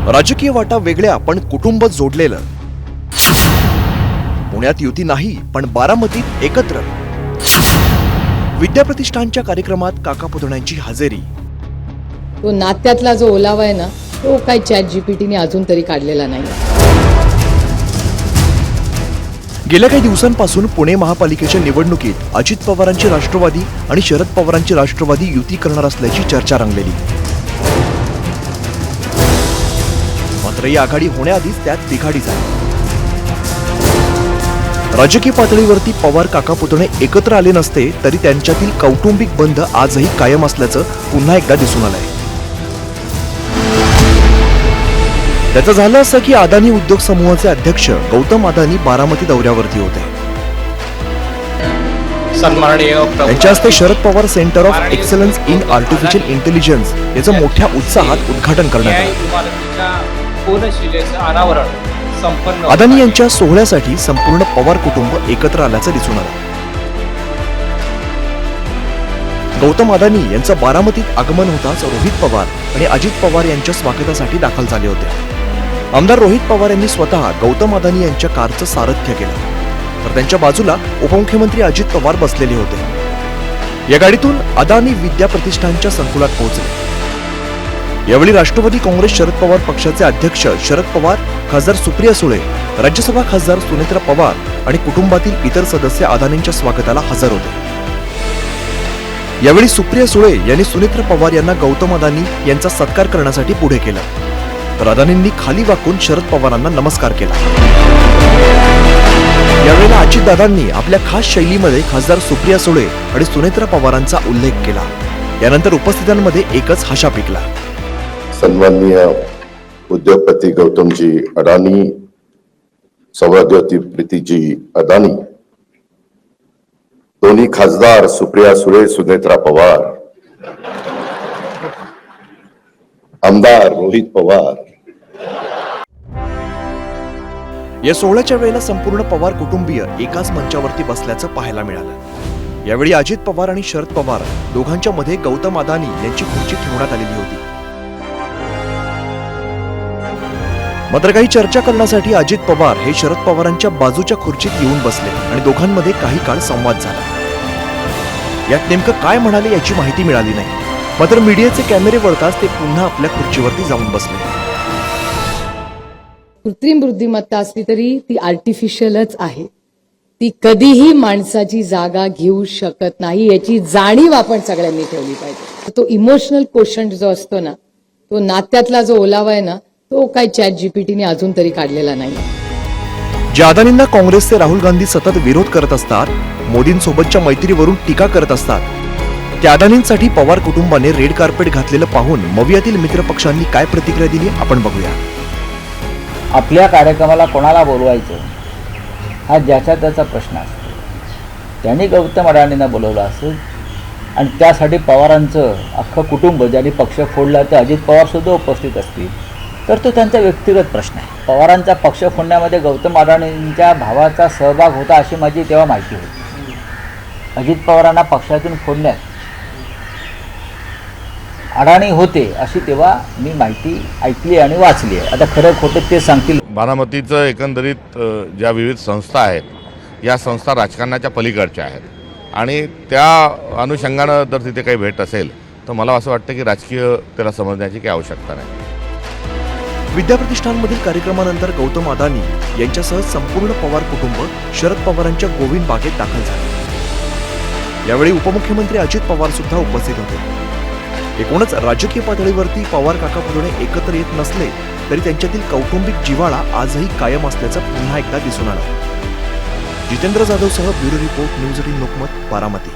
राजकीय वाटा वेगळ्या पण कुटुंब जोडलेलं. पुण्यात युती नाही पण बारामतीत एकत्र. विद्याप्रतिष्ठानच्या कार्यक्रमात काका पुतण्यांची हजेरी. तो नात्यातला जो ओलावा आहे ना, तो काय ChatGPTने अजून तरी काढलेला नाही. गेल्या काही दिवसांपासून पुणे महापालिकेच्या निवडणुकीत अजित पवारांची राष्ट्रवादी आणि शरद पवारांची राष्ट्रवादी युती करणार असल्याची चर्चा रंगलेली. मात्र ही आघाडी होण्याआधीच त्यात तिघाडी झाली. राजकीय पातळीवरती पवार काका पुतणे एकत्र आले नसते तरी त्यांच्यातील कौटुंबिक बंध आजही कायम असल्याचं पुन्हा एकदा दिसून आलंय. त्याचं झालं असं की अदानी उद्योग समूहाचे अध्यक्ष गौतम अदानी बारामती दौऱ्यावरती होते. त्यांच्या हस्ते Sharad Pawar centre of excellence in artificial intelligence याचं मोठ्या उत्साहात उद्घाटन करण्यात आलं. अदानी यांच्या सोहळ्यासाठी संपूर्ण पवार कुटुंब एकत्र आल्याचं दिसून आलं. गौतम अदानी यांचं बारामतीत आगमन होताच रोहित पवार आणि अजित पवार यांच्या स्वागतासाठी दाखल झाले होते. आमदार रोहित पवार यांनी स्वतः गौतम अदानी यांच्या कारचं सारथ्य केलं, तर त्यांच्या बाजूला उपमुख्यमंत्री अजित पवार बसलेले होते. या गाडीतून अदानी विद्या प्रतिष्ठानच्या संकुलात पोहोचले. यावेळी राष्ट्रवादी काँग्रेस शरद पवार पक्षाचे अध्यक्ष शरद पवार, खासदार सुप्रिया सुळे, राज्यसभा खासदार सुनेत्रा पवार आणि कुटुंबातील इतर सदस्य अदानींच्या स्वागताला हजर होते. यावेळी सुप्रिया सुळे यांनी सुनेत्रा पवार यांना गौतम अदानी यांचा सत्कार करण्यासाठी पुढे केला, तर अदानींनी खाली वाकून शरद पवारांना नमस्कार केला. यावेळेला अजितदादांनी आपल्या खास शैलीमध्ये खासदार सुप्रिया सुळे आणि सुनेत्रा पवारांचा उल्लेख केला. यानंतर उपस्थितांमध्ये एकच हशा पिकला. सन्माननीय उद्योगपती गौतमजी अडानी, सौभाग्यवती प्रीतीजी अदानी, दोन्ही खासदार सुप्रिया सुळे, सुनेत्रा पवार, आमदार रोहित पवार. या सोहळ्याच्या वेळेला संपूर्ण पवार कुटुंबीय एकाच मंचावरती बसल्याचं पाहायला मिळालं. यावेळी अजित पवार आणि शरद पवार दोघांच्या मध्ये गौतम अदानी यांची खुर्ची ठेवण्यात आलेली होती. मात्र काही चर्चा करण्यासाठी अजित पवार हे शरद पवारांच्या बाजूच्या खुर्चीत येऊन बसले आणि दोघांमध्ये काही काळ संवाद झाला. यात नेमकं काय म्हणाले याची माहिती मिळाली नाही. मात्र मीडियाचे कॅमेरे वळताच ते पुन्हा आपल्या खुर्चीवरती जाऊन बसले. कृत्रिम बुद्धिमत्ता असली तरी ती आर्टिफिशियलच आहे. ती कधीही माणसाची जागा घेऊ शकत नाही याची जाणीव आपण सगळ्यांनी ठेवली पाहिजे. तो इमोशनल कोशंट जो असतो ना, तो नात्यातला जो ओलावा आहे ना, तो काय ChatGPTने अजून तरी काढलेला नाही. ज्या अदानींना काँग्रेसचे राहुल गांधी सतत विरोध करत असतात, मोदींसोबतच्या मैत्रीवरून टीका करत असतात, त्या अदानींसाठी पवार कुटुंबाने रेड कार्पेट घातलेलं पाहून मवियातील मित्रपक्षांनी काय प्रतिक्रिया दिली आपण बघूया. आपल्या कार्यक्रमाला कोणाला बोलवायचं हा ज्याचा त्याचा प्रश्न असतो. त्यांनी गौतम अडाणींना बोलवलं असेल आणि त्यासाठी पवारांचं अख्खं कुटुंब, ज्यांनी पक्ष फोडला ते अजित पवार सुद्धा उपस्थित असतील, तर तो त्यांचा व्यक्तिगत प्रश्न आहे. पवारांचा पक्ष फोडण्यामध्ये गौतम अडाणींच्या भावाचा सहभाग होता अशी माझी तेव्हा माहिती होती. अजित पवारांना पक्षातून फोडण्यात अडाणी होते अशी तेव्हा मी माहिती ऐकली आणि वाचली आहे. आता खरं खोटं ते सांगतील. बारामतीचं एकंदरीत ज्या विविध संस्था आहेत या संस्था राजकारणाच्या पलीकडच्या आहेत आणि त्या अनुषंगानं जर तिथे काही भेट असेल तर मला असं वाटतं की राजकीय त्याला समजण्याची काही आवश्यकता नाही. विद्याप्रतिष्ठानमधील कार्यक्रमानंतर गौतम अदानी यांच्यासह संपूर्ण पवार कुटुंब शरद पवारांच्या गोविंद बागेत दाखल झाले. यावेळी उपमुख्यमंत्री अजित पवार सुद्धा उपस्थित होते. एकूणच राजकीय पातळीवरती पवार काका पुतणे एकत्र येत नसले तरी त्यांच्यातील कौटुंबिक जिव्हाळा आजही कायम असल्याचं पुन्हा एकदा दिसून आलं. जितेंद्र जाधवसह bureau report, news 18 Lokmat, Baramati.